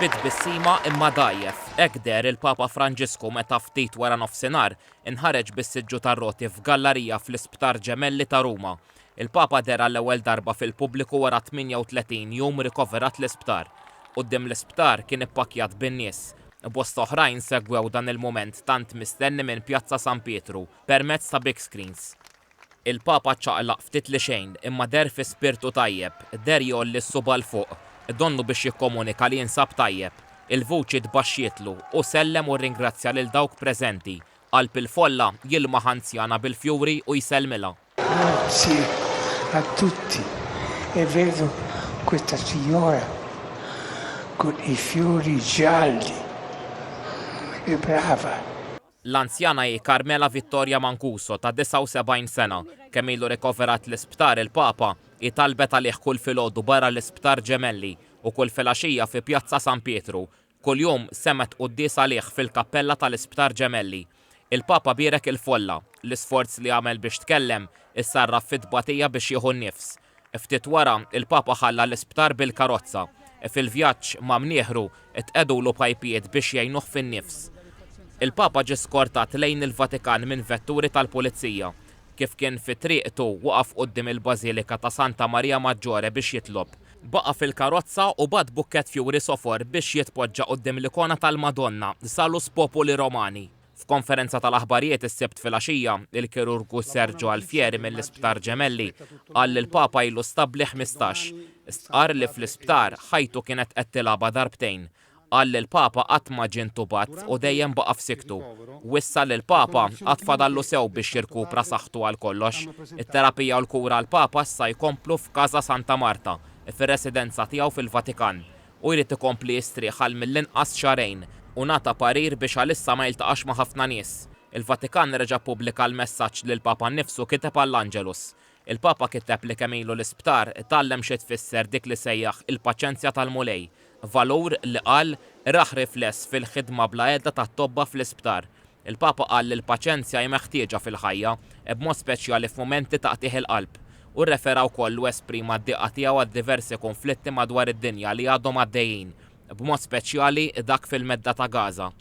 Bid bis-sima imma dajjef. Hekk der il-Papa Franġisku meta ftit wara nofsinhar inħareġ bis-siġġu tar-roti f'gallerija fl-Isptar Ġemelli ta' Ruma. Il-Papa dera l-ewwel darba fil-pubbliku wara 38 jum rikoverat l-isptar. Quddiem l-isptar kien ippakjat bin-nies. Bosta oħrajn segwew dan il-mument tant mistenni minn Pjazza San Pietru permezz ta' big screens. Il-Papa ċaqlaq ftit li xejn imma der fi spirtu tajjeb, der jolli s-suba l-fuq, donnu biex jikkomunika li jinsab tajjeb. Il-vuċi tbaxxietlu u sellem u ringrazzja lil dawk preżenti. Qalb il-folla jilma' anzjana bil-fjuri u jsellmilha. Grazie a tutti e vedo questa signora con i fiori gialli. E brava. L-anzjana hi Carmela Vittoria Mancuso ta' 79 sena, kemm ilu rikoverat l-isptar il-Papa talbet għalih kull filgħodu barra l-Isptar Ġemelli u kull filgħaxija fi Pjazza San Pietru. Kuljum semet qudies għalih fil-kappella tal-Isptar Ġemelli. Il-Papa bierek il-folla, l-isforz li għamel biex tkellem issarraf fit-tbatija biex jieħu nnifs. Ftit wara il-Papa ħalla l-isptar bil-karozza. Fil-vjaġġ ma' mnieħru tqedulu pajpijiet biex jgħinuh fin-nifs. Il-Papa ġie skortat lejn il-Vatikan minn vetturi tal-Pulizija. Kif kien fi triqtu waqaf quddiem il-Bażilika ta' Santa Maria Maggiore biex jitlob. Baqa' fil-karozza u bad bukket fjuri sofor biex jitpoġġa quddiem l-ikona tal-Madonna Salus Populi Romani. F'konferenza tal-aħbarijiet is-Sibt filgħaxija, il-kirurgu Sergio Alfieri mill-Isptar Ġemelli qal li l-Papa ilu stabbli 15. Istqar li fl-isptar ħajtu kienet qed tilagħba darbtejn. Qal li l-Papa qatt ma ġie ntubat u dejjem baqa' f'siktu. Wissa li l-Papa qatt fadallu sew biex jirkupra saħħtu għal kollox. It-terapija u l-kura l-Papa issa jkomplu f'Kasa Santa Marta, fir-residenza tiegħu fil-Vatikan. U jrid ikompli jistrieħ għal mill-inqas xarejn u nata parir biex għalissa ma jiltaqax ma' ħafna nies. Il-Vatikan reġa' ppubblika l-messaġġ li l-Papa nnifsu kiteb għall-Angelus. Il-Papa kiteb li kemm ilu l-isptar tgħallem xi tfisser dik li sejjaħ il-paċenzja tal-mulej, valur li qal raħ rifless fil-ħidma bla għedda tat-tobba fl-isptar. Il-Papa qal li l-paċenzja hi meħtieġa fil-ħajja, b'mod speċjali f'mumenti ta' qtieħ il-qalb. U rrefera wkoll u esprima d-dieqa tiegħu għad-diversi konflitti madwar id-dinja li għadhom għaddejjin, b'mod speċjali dak fil-medda ta' Gaza.